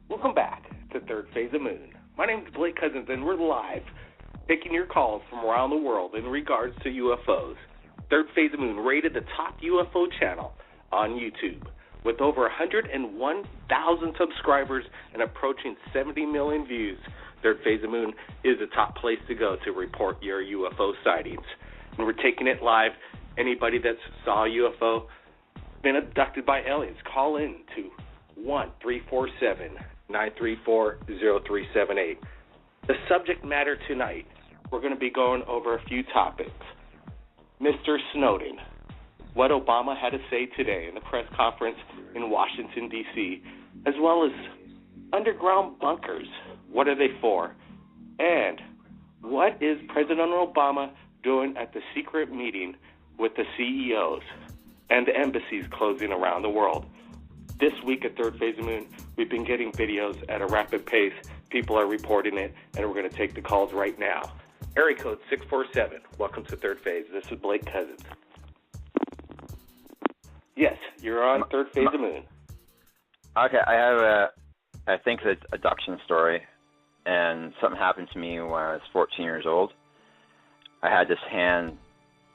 Welcome back to Third Phase of Moon. My name is Blake Cousins, and we're live, taking your calls from around the world in regards to UFOs. Third Phase of Moon rated the top UFO channel on YouTube. With over 101,000 subscribers and approaching 70 million views, Third Phase of Moon is the top place to go to report your UFO sightings. And we're taking it live. Anybody that saw a UFO, been abducted by aliens, call in to 1-347-934-0378. The subject matter tonight, we're going to be going over a few topics. Mr. Snowden, what Obama had to say today in the press conference in Washington, D.C., as well as underground bunkers. What are they for? And what is President Obama doing at the secret meeting with the CEOs and the embassies closing around the world? This week at Third Phase of Moon, we've been getting videos at a rapid pace. People are reporting it, and we're going to take the calls right now. Area code 647. Welcome to Third Phase. This is Blake Cousins. Yes, you're on Third Phase of Moon. Okay, I have I think it's an abduction story, and something happened to me when I was 14 years old. I had this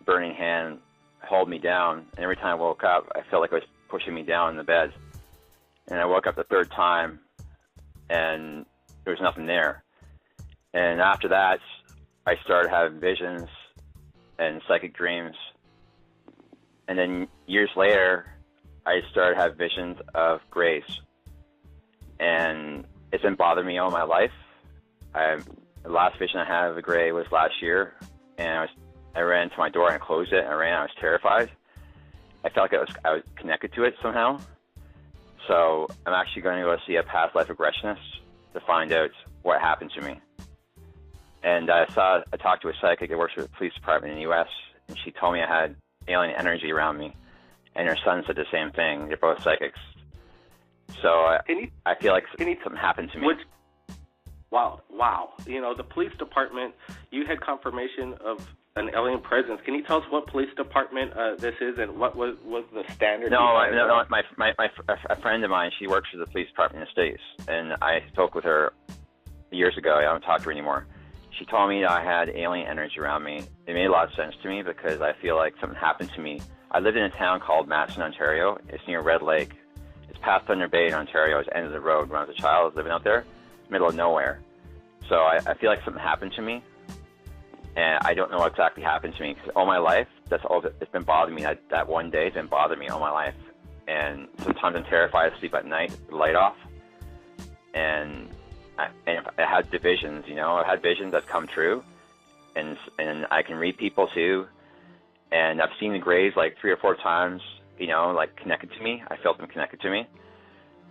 burning hand, hold me down, and every time I woke up, I felt like it was pushing me down in the bed. And I woke up the third time, and there was nothing there. And after that, I started having visions and psychic dreams. And then years later, I started having visions of grays. And it's been bothering me all my life. The last vision I had of a gray was last year, and I ran to my door and I closed it, and I was terrified. I felt like I was connected to it somehow. So I'm actually going to go see a past life regressionist to find out what happened to me. And I talked to a psychic that works for the police department in the U.S., and she told me I had alien energy around me. And her son said the same thing. They're both psychics. So I feel like something happened to me. Wow. You know, the police department, you had confirmation of an alien presence. Can you tell us what police department this is, and what was the standard? No. A friend of mine, she works for the police department in the States, and I spoke with her years ago. I don't talk to her anymore. She told me that I had alien energy around me. It made a lot of sense to me because I feel like something happened to me. I lived in a town called Madison, Ontario. It's near Red Lake. It's past Thunder Bay in Ontario. It's the end of the road. When I was a child, I was living out there, middle of nowhere. So I feel like something happened to me, and I don't know what exactly happened to me. Because all my life, it's been bothering me. That one day, it's been bothering me all my life. And sometimes I'm terrified to sleep at night, with the light off. And I had visions, you know. I've had visions that come true, and I can read people too. And I've seen the grays like 3 or 4 times, you know, like connected to me. I felt them connected to me.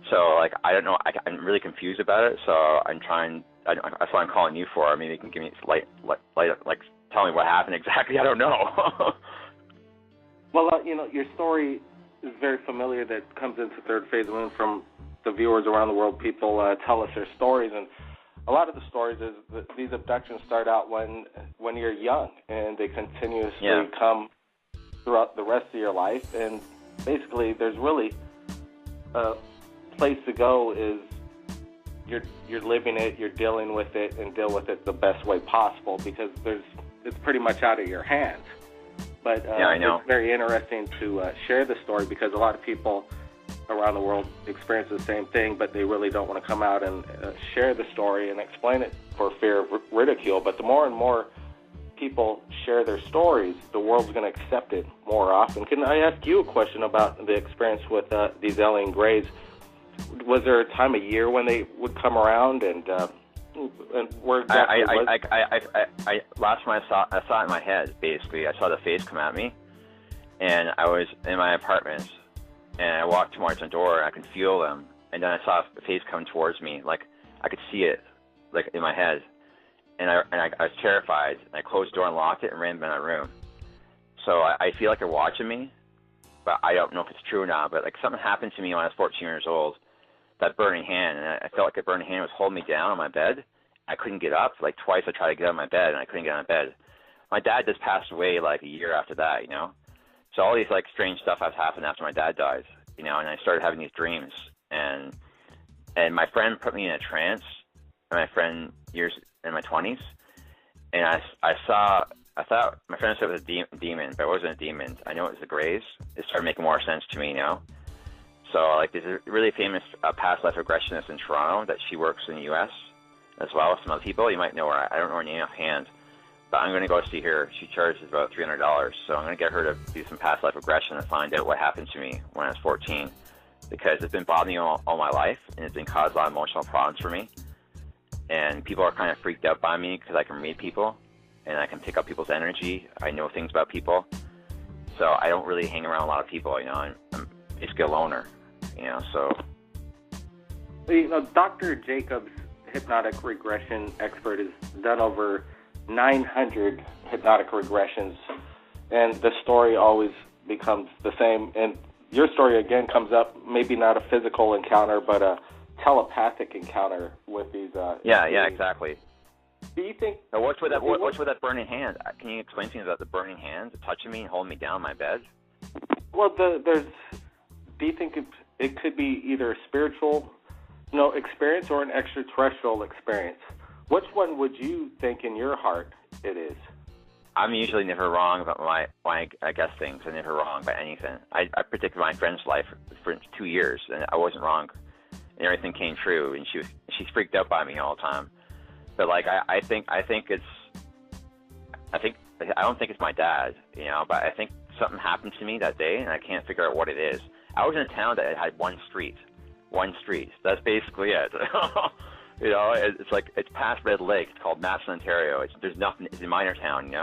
So like I don't know, I'm really confused about it. So I'm trying. That's what I'm calling you for. Maybe you can give me light, like tell me what happened exactly. I don't know. Well, you know, your story is very familiar. That comes into Third Phase of Moon from the viewers around the world. People tell us their stories, and a lot of the stories is that these abductions start out when you're young, and they continuously come throughout the rest of your life. And basically, there's really a place to go is you're living it, you're dealing with it, and deal with it the best way possible because it's pretty much out of your hands. But I know. It's very interesting to share the story because a lot of people around the world experience the same thing, but they really don't want to come out and share the story and explain it for fear of ridicule. But the more and more people share their stories, the world's going to accept it more often. Can I ask you a question about the experience with these alien grays? Was there a time of year when they would come around, and where exactly last time I saw it in my head, basically. I saw the face come at me, and I was in my apartment, and I walked towards the door, and I could feel them, and then I saw the face come towards me, like I could see it, like in my head, and I was terrified, and I closed the door and locked it and ran to my room. So I feel like they're watching me, but I don't know if it's true or not, but like something happened to me when I was 14 years old. That burning hand, and I felt like a burning hand was holding me down on my bed. I couldn't get up. Like twice I tried to get out of my bed, and I couldn't get out of bed. My dad just passed away like a year after that, you know. So all these like strange stuff has happened after my dad died, you know, and I started having these dreams. And And my friend put me in a trance. My friend years in my 20s, and I thought my friend said it was a demon, but it wasn't a demon. I know it was the Greys. It started making more sense to me now. So like there's a really famous past life regressionist in Toronto that she works in the U.S. as well with some other people. You might know her. I don't know her name offhand, but I'm going to go see her. She charges about $300, so I'm going to get her to do some past life regression and find out what happened to me when I was 14, because it's been bothering me all my life, and it's been caused a lot of emotional problems for me. And people are kind of freaked out by me because I can read people, and I can pick up people's energy. I know things about people, so I don't really hang around a lot of people. I'm basically a loner, So, Dr. Jacobs, hypnotic regression expert, has done over 900 hypnotic regressions, and the story always becomes the same. And your story again comes up, maybe not a physical encounter, but a telepathic encounter with these. Yeah, exactly. Do you think? Now, what's with that burning hand? Can you explain to me about the burning hand touching me and holding me down in my bed? Well, do you think it could be either a spiritual, experience or an extraterrestrial experience? Which one would you think in your heart it is? I'm usually never wrong about my I guess things. I'm never wrong about anything. I predicted my friend's life for 2 years, and I wasn't wrong. And everything came true, and she's freaked out by me all the time. But like I don't think it's my dad, but I think something happened to me that day, and I can't figure out what it is. I was in a town that had one street. That's basically it. It's past Red Lake. It's called Matson, Ontario. There's nothing. It's a minor town,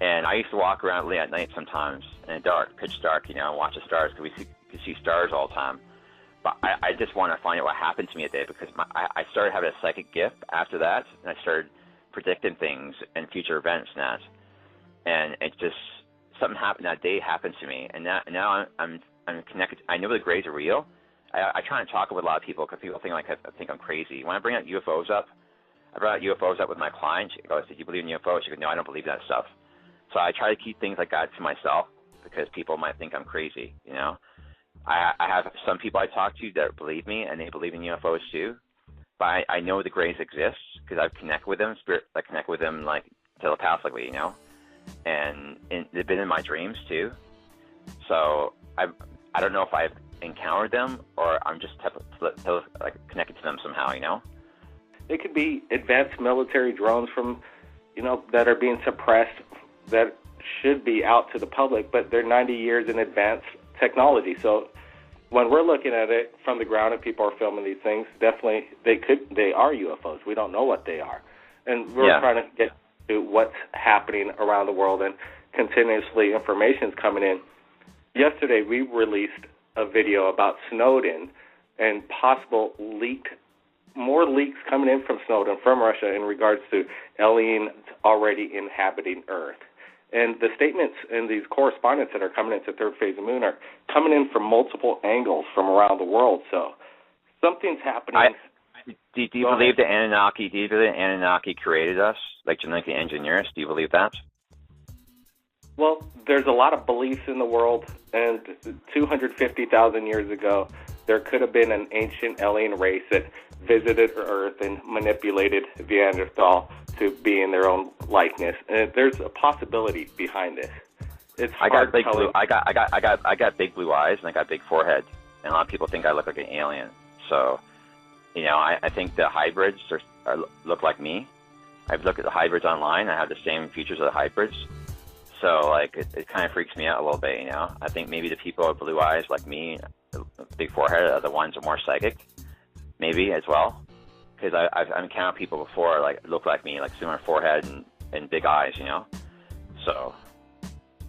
And I used to walk around late at night sometimes in the dark, pitch dark, and watch the stars, because we could see stars all the time. But I just want to find out what happened to me that day, because I started having a psychic gift after that, and I started predicting things and future events and that. And it just, something happened that day happened to me, and now I'm connected. I know the Greys are real. I try and talk with a lot of people, because people think I think I'm crazy. When I bring out UFOs up, I brought UFOs up with my client. She goes, "Did you believe in UFOs?" She goes, "No, I don't believe that stuff." So I try to keep things like that to myself, because people might think I'm crazy, I have some people I talk to that believe me, and they believe in UFOs too. But I know the Greys exist, because I've connected with them. I connect with them like telepathically, and they've been in my dreams too. So I don't know if I've encountered them, or I'm just connected to them somehow, It could be advanced military drones from, that are being suppressed, that should be out to the public, but they're 90 years in advanced technology. So when we're looking at it from the ground and people are filming these things, definitely they are UFOs. We don't know what they are. And we're trying to get to what's happening around the world, and continuously information's coming in. Yesterday we released a video about Snowden and possible more leaks coming in from Snowden, from Russia, in regards to aliens already inhabiting Earth. And the statements and these correspondence that are coming into Third Phase of Moon are coming in from multiple angles from around the world. So something's happening. Do you believe the Anunnaki? Do you believe the Anunnaki created us, like genetically engineer us? Do you believe that? Well, there's a lot of beliefs in the world, and 250,000 years ago, there could have been an ancient alien race that visited Earth and manipulated Neanderthal to be in their own likeness. And there's a possibility behind this. It's hard. I got big blue eyes, and I got big forehead, and a lot of people think I look like an alien. So, I think the hybrids look like me. I've looked at the hybrids online. I have the same features of the hybrids. So, it kind of freaks me out a little bit, I think maybe the people with blue eyes like me, big forehead, are the ones who are more psychic, maybe, as well. Because I've encountered people before, look like me, similar forehead and big eyes, So.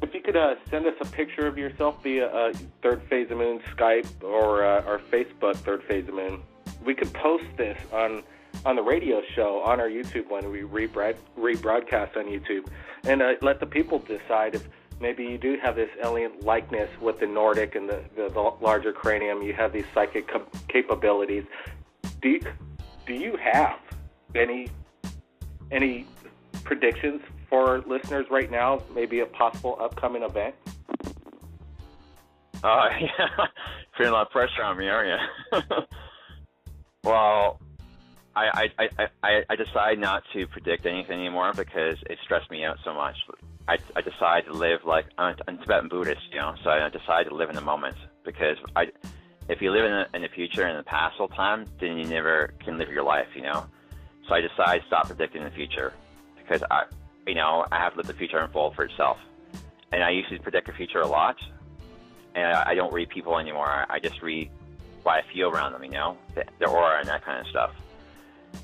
If you could send us a picture of yourself via Third Phase of Moon Skype or our Facebook, Third Phase of Moon, we could post this on the radio show on our YouTube when we rebroadcast on YouTube, and let the people decide if maybe you do have this alien likeness with the Nordic and the larger cranium. You have these psychic capabilities. Do you have any predictions for listeners right now? Maybe a possible upcoming event? Yeah. Feeling a lot of pressure on me, aren't you? Well, I decided not to predict anything anymore because it stressed me out so much. I decided to live like I'm Tibetan Buddhist, so I decided to live in the moment because if you live in the future and in the past all the time, then you never can live your life, So I decided to stop predicting the future because I have to let the future unfold for itself. And I used to predict the future a lot, and I don't read people anymore. I just read what I feel around them, their aura and that kind of stuff.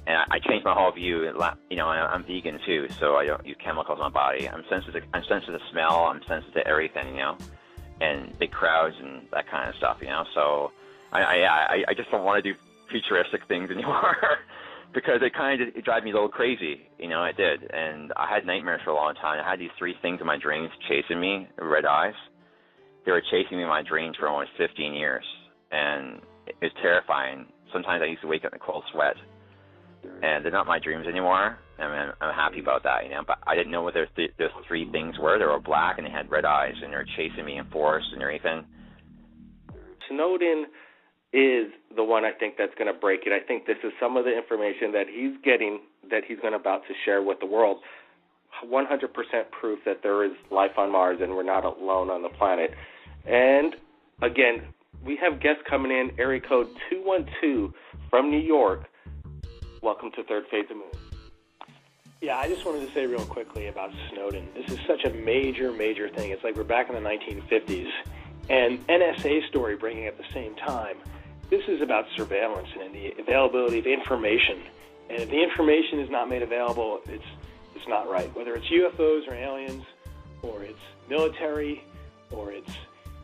And I changed my whole view. I'm vegan too, so I don't use chemicals in my body. I'm sensitive to smell. I'm sensitive to everything, and big crowds and that kind of stuff, So I just don't want to do futuristic things anymore because it drives me a little crazy, It did, and I had nightmares for a long time. I had these 3 things in my dreams chasing me, red eyes. They were chasing me in my dreams for almost 15 years, and it was terrifying. Sometimes I used to wake up in a cold sweat. And they're not my dreams anymore. I mean, I'm happy about that, But I didn't know what those 3 things were. They were black and they had red eyes, and they were chasing me in forests and everything. Snowden is the one I think that's going to break it. I think this is some of the information that he's getting that he's about to share with the world. 100% proof that there is life on Mars and we're not alone on the planet. And again, we have guests coming in, area code 212 from New York. Welcome to Third Phase of Moon. Yeah, I just wanted to say real quickly about Snowden. This is such a major, major thing. It's like we're back in the 1950s. And NSA story breaking at the same time. This is about surveillance and the availability of information. And if the information is not made available, it's not right. Whether it's UFOs or aliens, or it's military, or it's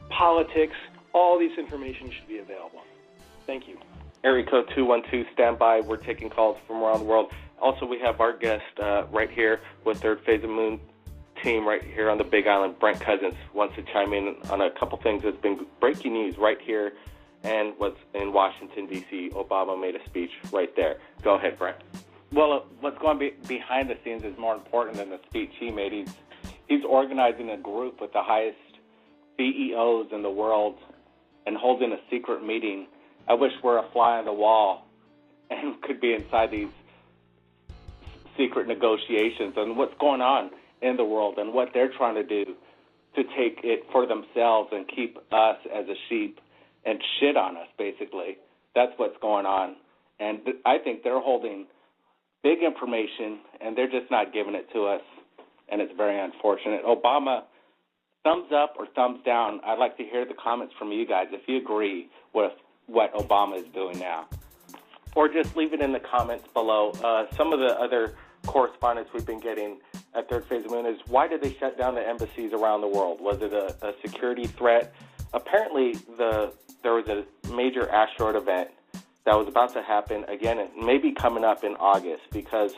politics, all this information should be available. Thank you. Area code 212, stand by. We're taking calls from around the world. Also, we have our guest right here with Third Phase of Moon team right here on the Big Island. Brent Cousins wants to chime in on a couple things that's been breaking news right here and what's in Washington, D.C. Obama made a speech right there. Go ahead, Brent. Well, what's going behind the scenes is more important than the speech he made. He's organizing a group with the highest CEOs in the world and holding a secret meeting. I wish we're a fly on the wall and could be inside these secret negotiations and what's going on in the world and what they're trying to do to take it for themselves and keep us as a sheep and shit on us, basically. That's what's going on. And I think they're holding big information, and they're just not giving it to us, and it's very unfortunate. Obama, thumbs up or thumbs down? I'd like to hear the comments from you guys if you agree with what Obama is doing now. Or just leave it in the comments below. Some of the other correspondence we've been getting at Third Phase of Moon is, why did they shut down the embassies around the world? Was it a security threat? Apparently, there was a major asteroid event that was about to happen again, and maybe coming up in August, because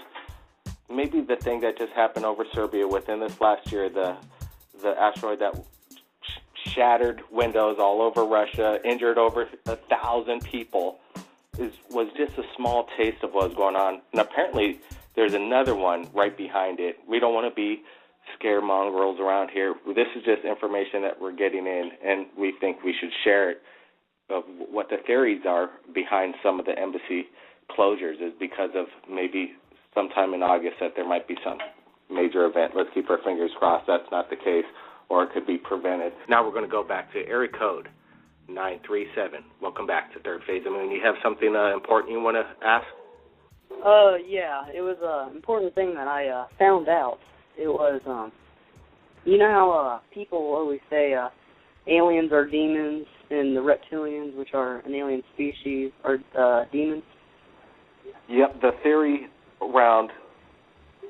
maybe the thing that just happened over Serbia within this last year, the asteroid that shattered windows all over Russia, injured over 1,000 people, was just a small taste of what's going on. And apparently there's another one right behind it. We don't want to be scaremongrels around here. This is just information that we're getting in, and we think we should share it, of what the theories are behind some of the embassy closures is because of maybe sometime in August that there might be some major event. Let's keep our fingers crossed that's not the case, or it could be prevented. Now we're going to go back to area code 937. Welcome back to Third Phase of Moon. You have something important you want to ask? Yeah, it was an important thing that I found out. It was, you know how people always say aliens are demons and the reptilians, which are an alien species, are demons? Yep, the theory around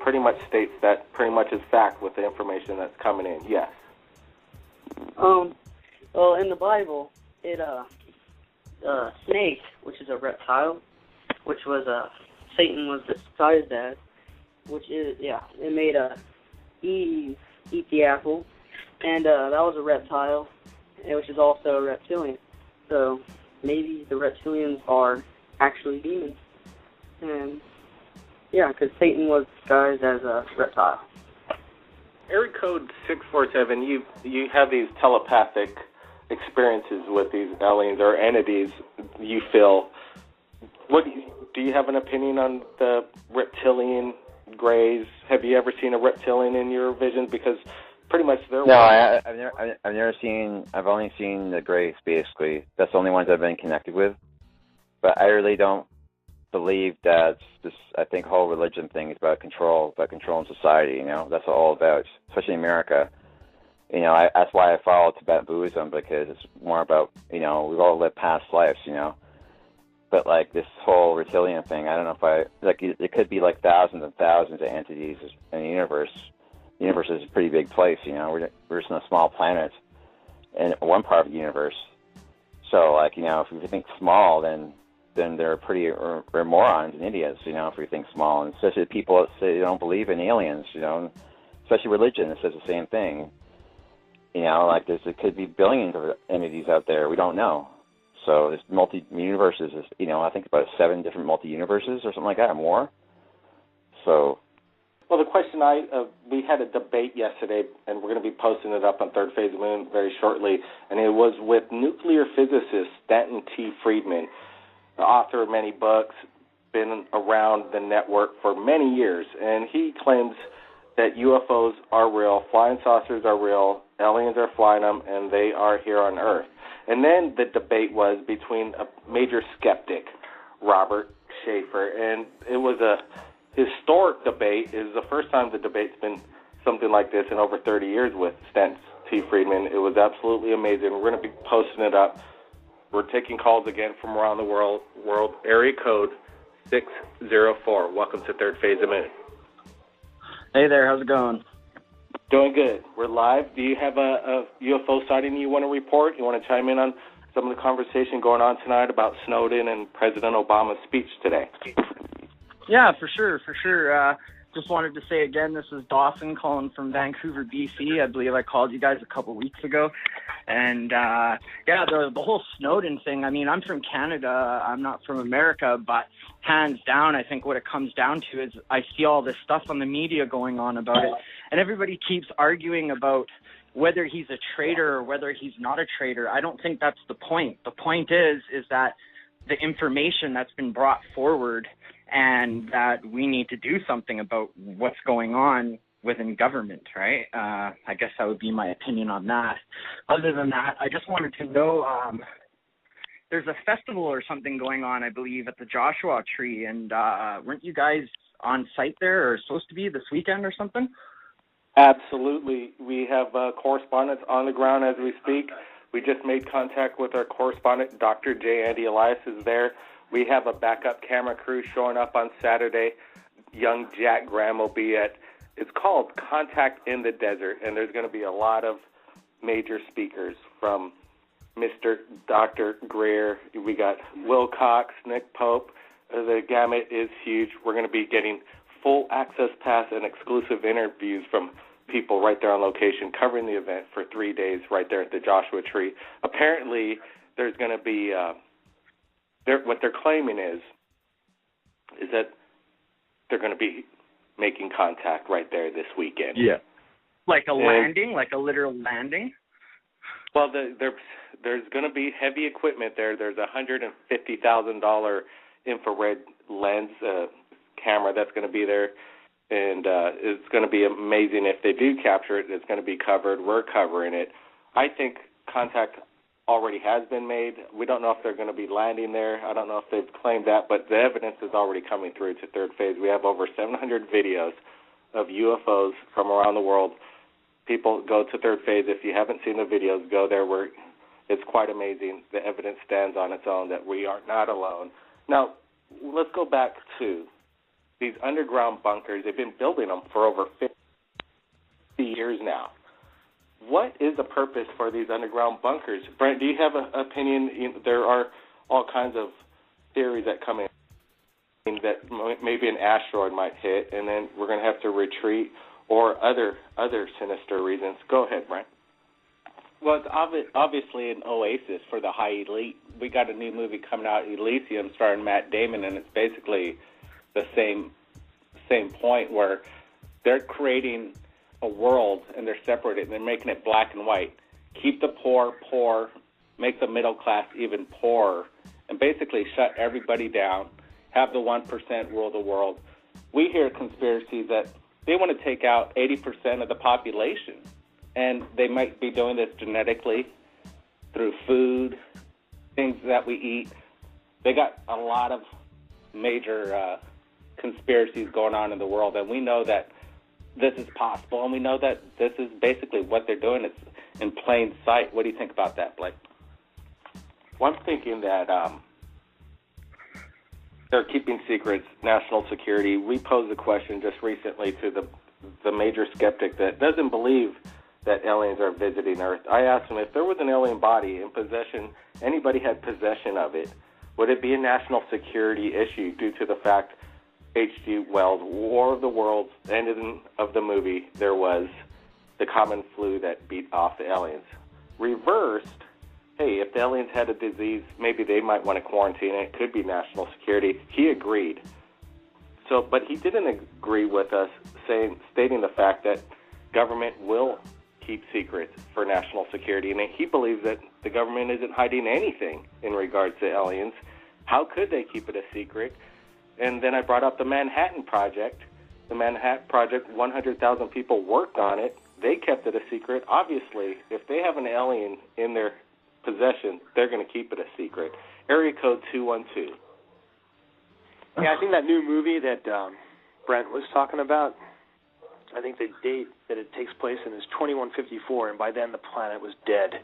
pretty much states that pretty much is fact with the information that's coming in, yes. Well, in the Bible, it, snake, which is a reptile, which was, Satan was disguised as, which is, it made Eve eat the apple, and that was a reptile, which is also a reptilian. So maybe the reptilians are actually demons. And because Satan was disguised as a reptile. Area code 647, you have these telepathic experiences with these aliens or entities you feel. What do you have an opinion on the reptilian grays? Have you ever seen a reptilian in your visions? Because pretty much they're... No, I've never seen... I've only seen the grays, basically. That's the only ones I've been connected with. But I really don't believe that this... I think the whole religion thing is about controlling society, you know? That's all about, especially in America. You know, that's why I follow Tibetan Buddhism, because it's more about, you know, we've all lived past lives, you know? But, like, this whole reptilian thing, I don't know if it could be, like, thousands and thousands of entities in the universe. The universe is a pretty big place, you know. We're just in a small planet in one part of the universe. So, like, you know, if we think small, then they're we're morons and idiots, you know, if we think small. And especially people that say they don't believe in aliens, you know, especially religion that says the same thing. You know, like, there could be billions of entities out there. We don't know. So there's multi-universes, you know, I think about 7 different multi-universes or something like that, or more. So... Well, the question we had a debate yesterday, and we're going to be posting it up on Third Phase of the Moon very shortly, and it was with nuclear physicist Stanton T. Friedman, the author of many books, been around the network for many years, and he claims that UFOs are real, flying saucers are real, aliens are flying them, and they are here on Earth. And then the debate was between a major skeptic, Robert Schaefer, and it was a historic debate. It is the first time the debate's been something like this in over 30 years with Stanton T. Friedman. It was absolutely amazing. We're going to be posting it up. We're taking calls again from around the world. Area code 604. Welcome to Third Phase of Moon. Hey there, how's it going? Doing good. We're live. Do you have a UFO sighting you want to report? You want to chime in on some of the conversation going on tonight about Snowden and President Obama's speech today? Yeah, for sure. Just wanted to say again, this is Dawson calling from Vancouver, BC. I believe I called you guys a couple weeks ago. And, the whole Snowden thing, I mean, I'm from Canada. I'm not from America, but hands down, I think what it comes down to is I see all this stuff on the media going on about it, and everybody keeps arguing about whether he's a traitor or whether he's not a traitor. I don't think that's the point. The point is that the information that's been brought forward and that we need to do something about what's going on within government, right? I guess that would be my opinion on that. Other than that, I just wanted to know, there's a festival or something going on, I believe, at the Joshua Tree, and weren't you guys on site there or supposed to be this weekend or something? Absolutely. We have correspondents on the ground as we speak. We just made contact with our correspondent, Dr. J. Andy Elias is there. We have a backup camera crew showing up on Saturday. Young Jack Graham will be at, it's called Contact in the Desert, and there's going to be a lot of major speakers from Mr. Dr. Greer. We got Will Cox, Nick Pope. The gamut is huge. We're going to be getting full access pass and exclusive interviews from people right there on location covering the event for 3 days right there at the Joshua Tree. Apparently, there's going to be... what they're claiming is that they're going to be making contact right there this weekend. Yeah. Like a landing, like a literal landing? Well, there's going to be heavy equipment there. There's a $150,000 infrared lens camera that's going to be there, and it's going to be amazing if they do capture it. It's going to be covered. We're covering it. I think contact already has been made. We don't know if they're going to be landing there. I don't know if they've claimed that, but the evidence is already coming through to Third Phase. We have over 700 videos of UFOs from around the world. People, go to Third Phase. If you haven't seen the videos, go there. It's quite amazing. The evidence stands on its own that we are not alone. Now, let's go back to these underground bunkers. They've been building them for over 50 years now. What is the purpose for these underground bunkers? Brent, do you have an opinion? There are all kinds of theories that come in that maybe an asteroid might hit, and then we're going to have to retreat, or other sinister reasons. Go ahead, Brent. Well, it's obviously an oasis for the high elite. We got a new movie coming out, Elysium, starring Matt Damon, and it's basically the same point where they're creating a world and they're separated and they're making it black and white. Keep the poor, make the middle class even poorer, and basically shut everybody down have the 1% rule the world. We hear conspiracies that they want to take out 80% of the population, and they might be doing this genetically through food, things that we eat. They got a lot of major conspiracies going on in the world, and we know that this is possible, and we know that this is basically what they're doing. It's in plain sight. What do you think about that, Blake? Well, I'm thinking that they're keeping secrets, national security. We posed a question just recently to the major skeptic that doesn't believe that aliens are visiting Earth. I asked him if there was an alien body in possession, anybody had possession of it, would it be a national security issue due to the fact H.G. Wells' War of the Worlds, the ending of the movie, there was the common flu that beat off the aliens. Reversed, hey, if the aliens had a disease, maybe they might want to quarantine it. It could be national security. He agreed. So, but he didn't agree with us, stating the fact that government will keep secrets for national security, and he believes that the government isn't hiding anything in regards to aliens. How could they keep it a secret? And then I brought up the Manhattan Project. The Manhattan Project, 100,000 people worked on it. They kept it a secret. Obviously, if they have an alien in their possession, they're going to keep it a secret. Area code 212. Yeah, I think that new movie that Brent was talking about, I think the date that it takes place in is 2154, and by then the planet was dead.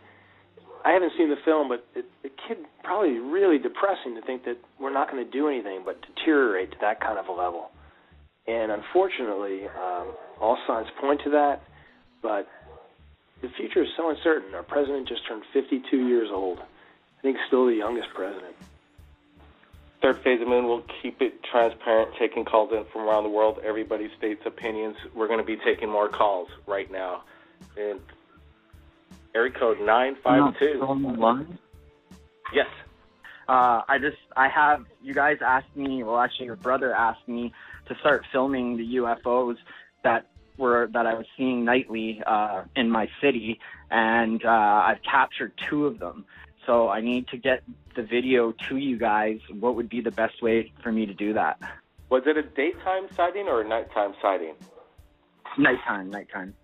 I haven't seen the film, but the kid probably really depressing to think that we're not going to do anything but deteriorate to that kind of a level. And unfortunately, all signs point to that, but the future is so uncertain. Our president just turned 52 years old. I think still the youngest president. Third Phase of Moon will keep it transparent, taking calls in from around the world. Everybody states opinions. We're going to be taking more calls right now. And area code 952. Yes. You guys asked me, well, actually your brother asked me to start filming the UFOs that I was seeing nightly in my city, and I've captured 2 of them. So I need to get the video to you guys. What would be the best way for me to do that? Was it a daytime sighting or a nighttime sighting? Nighttime.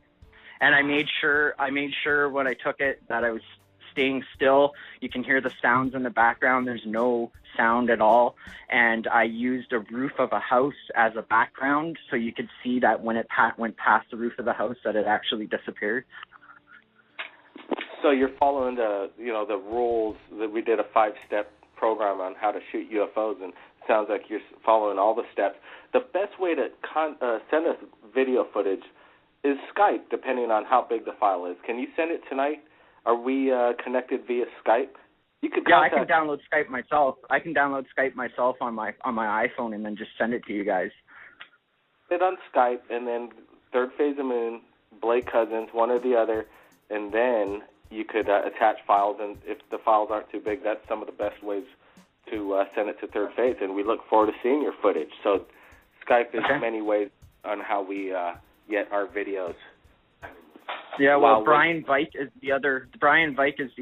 And I made sure when I took it that I was staying still. You can hear the sounds in the background. There's no sound at all. And I used a roof of a house as a background, so you could see that when it went past the roof of the house that it actually disappeared. So you're following the rules that we did a 5-step program on how to shoot UFOs, and it sounds like you're following all the steps. The best way to send us video footage is Skype, depending on how big the file is. Can you send it tonight? Are we connected via Skype? You could I can download Skype myself. I can download Skype myself on my iPhone and then just send it to you guys. It on Skype, and then Third Phase of Moon, Blake Cousins, one or the other, and then you could attach files, and if the files aren't too big, that's some of the best ways to send it to Third Phase, and we look forward to seeing your footage. So Skype is many ways on how we get our videos. Yeah, well, Brian Vike is the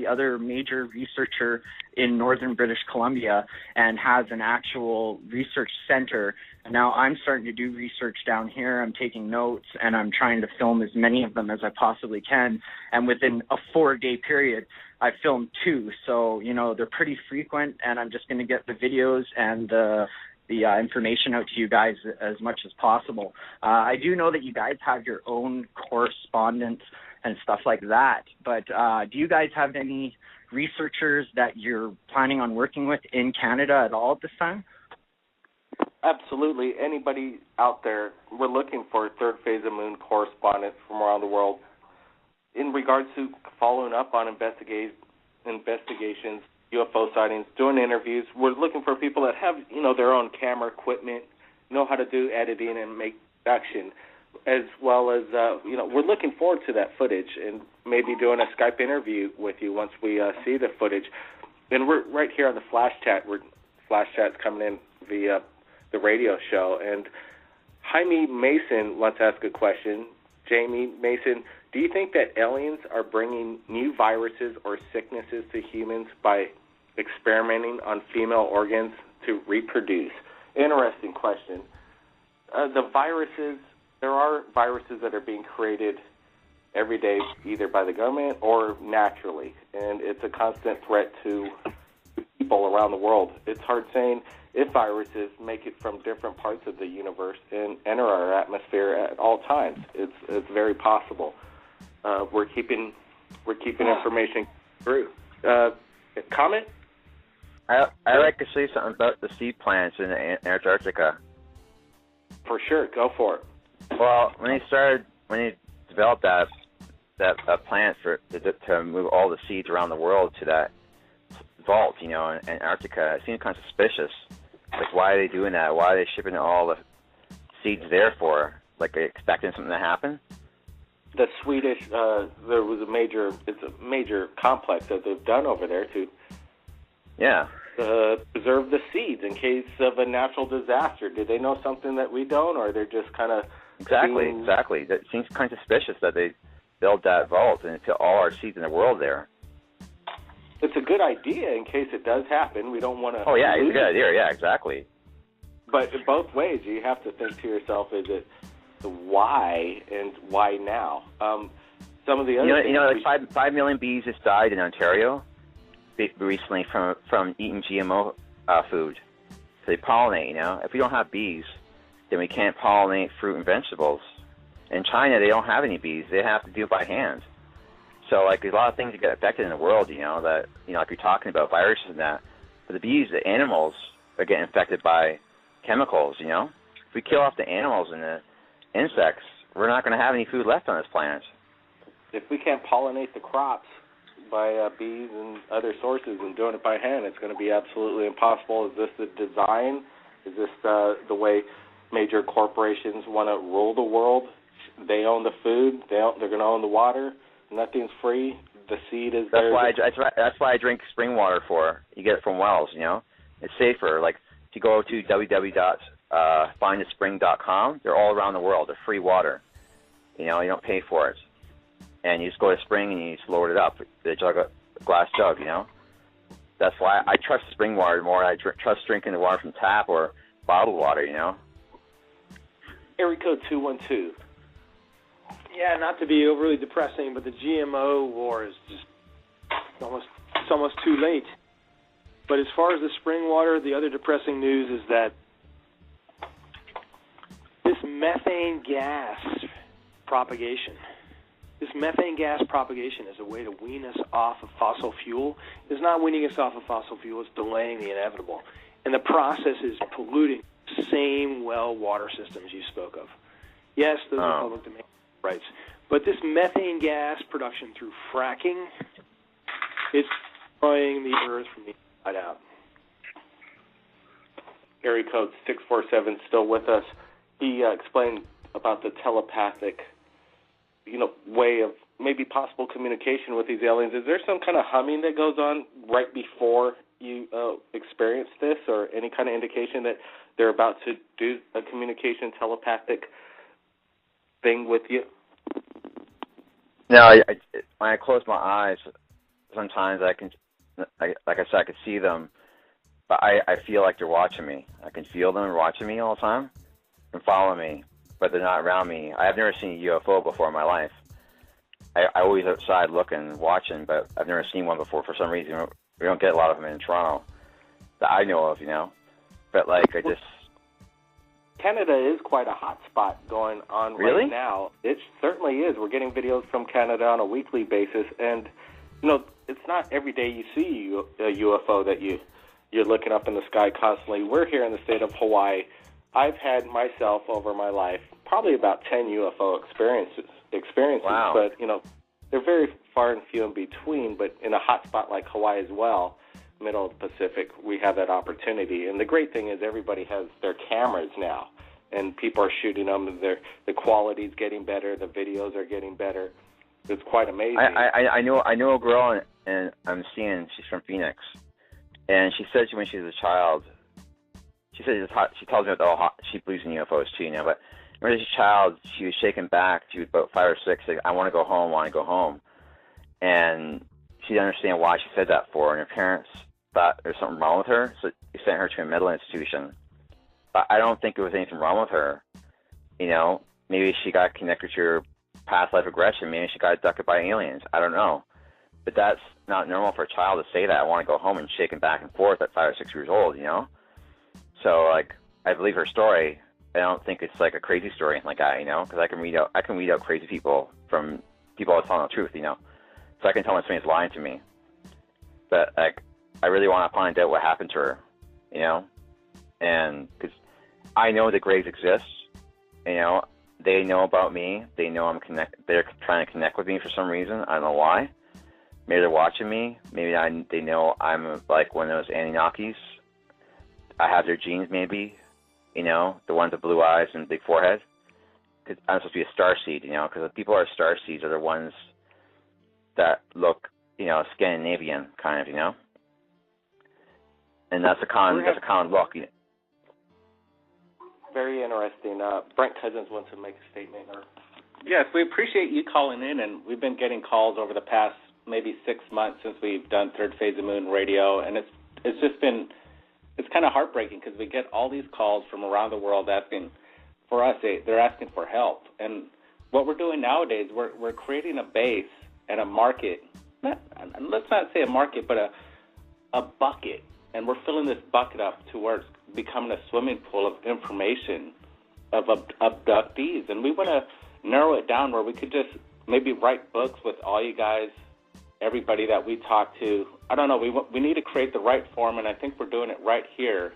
other major researcher in northern British Columbia and has an actual research center. And now I'm starting to do research down here. I'm taking notes, and I'm trying to film as many of them as I possibly can. And within a 4-day period, I filmed 2. So, they're pretty frequent, and I'm just going to get the videos and the information out to you guys as much as possible. I do know that you guys have your own correspondence and stuff like that, but do you guys have any researchers that you're planning on working with in Canada at all at this time? Absolutely. Anybody out there, we're looking for Third Phase of Moon correspondents from around the world in regards to following up on investigations, UFO sightings, doing interviews. We're looking for people that have, their own camera equipment, know how to do editing and make production, as well as, we're looking forward to that footage and maybe doing a Skype interview with you once we see the footage. And we're right here on the Flash Chat. Flash Chat's coming in via the radio show. And Jaime Mason wants to ask a question. Jamie Mason, do you think that aliens are bringing new viruses or sicknesses to humans by experimenting on female organs to reproduce? interesting question. The viruses, there are viruses that are being created every day, either by the government or naturally, and it's a constant threat to people around the world. It's hard saying if viruses make it from different parts of the universe and enter our atmosphere at all times. It's very possible. We're keeping information through. Comment? I like to say something about the seed plants in Antarctica. For sure, go for it. Well, when they developed that plant to move all the seeds around the world to that vault, in Antarctica, it seemed kind of suspicious. Like, why are they doing that? Why are they shipping all the seeds there for? Like, they expecting something to happen? The Swedish, there was it's a major complex that they've done over there to preserve the seeds in case of a natural disaster. Did they know something that we don't, or they're just kind of... Exactly. That seems kind of suspicious that they build that vault and put all our seeds in the world there. It's a good idea in case it does happen. We don't want to... Oh, yeah, it's a good idea. Yeah, exactly. But in both ways, you have to think to yourself, is it the why and why now? Some of the other things... like 5 million bees just died in Ontario recently from eating GMO food. So they pollinate, If we don't have bees, then we can't pollinate fruit and vegetables. In China, they don't have any bees. They have to do it by hand. So, like, there's a lot of things that get affected in the world, that, like you're talking about, viruses and that. But the bees, the animals, are getting infected by chemicals, If we kill off the animals and the insects, we're not going to have any food left on this planet. If we can't pollinate the crops by bees and other sources and doing it by hand, it's going to be absolutely impossible. Is this the design? Is this the way major corporations want to rule the world? They own the food. They're going to own the water. Nothing's free. The seed is there. That's why I drink spring water You get it from wells, It's safer. Like, if you go to www.findaspring.com, they're all around the world. They're free water. You don't pay for it. And you just go to spring and you just load it up. The glass jug, That's why I trust spring water more. I trust drinking the water from tap or bottled water, Area code 212. Yeah, not to be overly depressing, but the GMO war is just almost too late. But as far as the spring water, the other depressing news is that this methane gas propagation is a way to wean us off of fossil fuel. It's not weaning us off of fossil fuel, it's delaying the inevitable. And the process is polluting the same well water systems you spoke of. Yes, those are public domain rights. But this methane gas production through fracking is destroying the earth from the inside out. Area code 647 still with us. He explained about the telepathic, way of maybe possible communication with these aliens. Is there some kind of humming that goes on right before you experience this, or any kind of indication that they're about to do a communication telepathic thing with you? No, when I close my eyes, sometimes I can see them, but I feel like they're watching me. I can feel them watching me all the time and following me, but they're not around me. I've never seen a UFO before in my life. I always outside looking, watching, but I've never seen one before for some reason. We don't get a lot of them in Toronto that I know of, But, Canada is quite a hot spot going on right now. It certainly is. We're getting videos from Canada on a weekly basis, and it's not every day you see a UFO that you're looking up in the sky constantly. We're here in the state of Hawaii. I've had myself over my life probably about 10 UFO experiences. Wow. But they're very far and few in between. But in a hot spot like Hawaii as well, middle of the Pacific, we have that opportunity. And the great thing is everybody has their cameras now, and people are shooting them. The quality's getting better. The videos are getting better. It's quite amazing. I know a girl, and I'm seeing she's from Phoenix, and she said when she was a child, she tells me that she believes in UFOs too now, but when she was a child, she was shaken back. She was about 5 or 6, like, I want to go home. And she didn't understand why she said that for, and her parents thought there's something wrong with her, so they sent her to a mental institution. But I don't think there was anything wrong with her. You know, maybe she got connected to her past life regression. Maybe she got abducted by aliens. I don't know. But that's not normal for a child to say that. I want to go home and shake him back and forth at 5 or 6 years old, you know? So, like, I believe her story. I don't think it's like a crazy story or anything like that, you know? Because I can weed out crazy people from people always telling the truth, you know? So I can tell when somebody's lying to me. But, like, I really want to find out what happened to her, you know? And because I know the graves exist, you know? They know about me. They know I'm they're trying to connect with me for some reason. I don't know why. Maybe they're watching me. Maybe they know I'm like one of those Anunnakis. I have their genes, maybe. You know, the ones with blue eyes and big forehead. Because I'm supposed to be a starseed, you know. Because the people who are starseeds are the ones that look, you know, Scandinavian kind of, you know. And that's a common look. You know. Very interesting. Brent Cousins wants to make a statement. Yes, we appreciate you calling in, and we've been getting calls over the past maybe 6 months since we've done Third Phase of Moon Radio, and it's just been, it's kind of heartbreaking because we get all these calls from around the world asking for us. They're asking for help, and what we're doing nowadays, we're creating a base and a market. Let's not say a market, but a bucket, and we're filling this bucket up to where it's becoming a swimming pool of information of abductees, and we want to narrow it down where we could just maybe write books with all you guys, everybody that we talk to. I don't know. We need to create the right form, and I think we're doing it right here.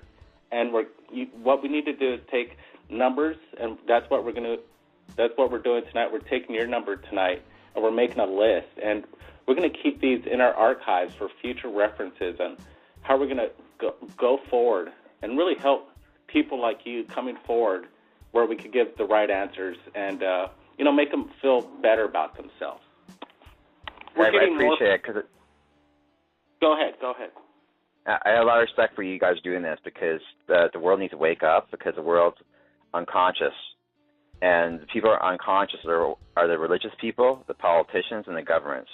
And what we need to do is take numbers, and that's what we're doing tonight. We're taking your number tonight, and we're making a list, and we're going to keep these in our archives for future references and how we're going to go forward and really help people like you coming forward where we could give the right answers and, you know, make them feel better about themselves. I appreciate it. Cause Go ahead. I have a lot of respect for you guys doing this because the world needs to wake up because the world's unconscious. And the people who are unconscious are the religious people, the politicians, and the governments.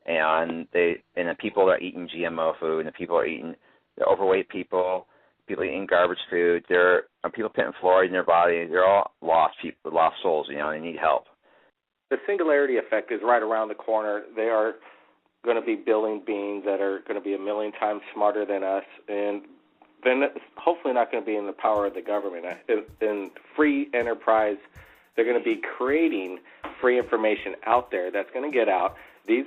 And the people that are eating GMO food, and the people are eating the overweight people eating garbage food. There are people putting fluoride in their body. They're all lost people, lost souls. You know, they need help. The singularity effect is right around the corner. They are going to be building beings that are going to be a million times smarter than us, and then hopefully not going to be in the power of the government. In free enterprise, they're going to be creating free information out there that's going to get out. These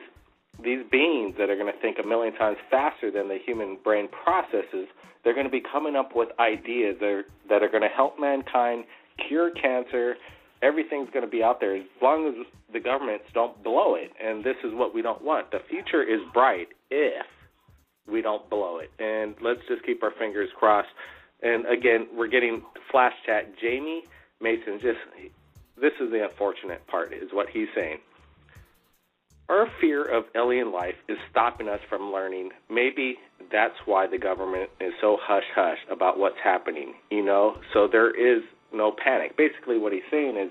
beings that are going to think a million times faster than the human brain processes, they're going to be coming up with ideas that are going to help mankind cure cancer. Everything's going to be out there as long as the governments don't blow it, and this is what we don't want. The future is bright if we don't blow it, and let's just keep our fingers crossed. And again, we're getting flash chat. Jamie Mason, this is the unfortunate part, is what he's saying. Our fear of alien life is stopping us from learning. Maybe that's why the government is so hush-hush about what's happening, you know? So there is no panic. Basically what he's saying is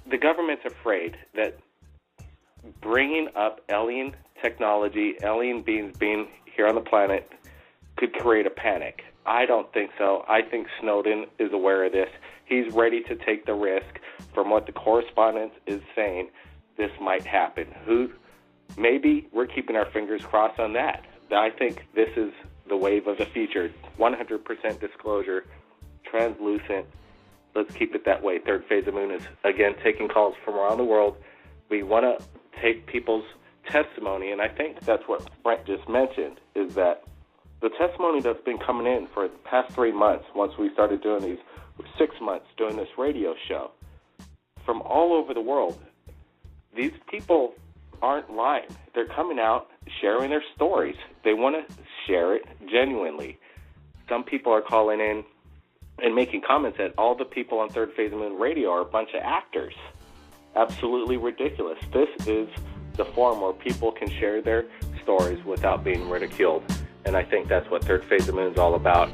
the government's afraid that bringing up alien technology, alien beings being here on the planet could create a panic. I don't think so. I think Snowden is aware of this. He's ready to take the risk. From what the correspondence is saying, this might happen. Maybe we're keeping our fingers crossed on that. I think this is the wave of the future. 100% disclosure, translucent. Let's keep it that way. Third Phase of Moon is, again, taking calls from around the world. We want to take people's testimony, and I think that's what Brent just mentioned, is that the testimony that's been coming in for the past 3 months, once we started doing these, 6 months doing this radio show, from all over the world, these people aren't lying. They're coming out, sharing their stories. They want to share it genuinely. Some people are calling in and making comments that all the people on Third Phase of Moon Radio are a bunch of actors. Absolutely ridiculous. This is the forum where people can share their stories without being ridiculed. And I think that's what Third Phase of Moon is all about.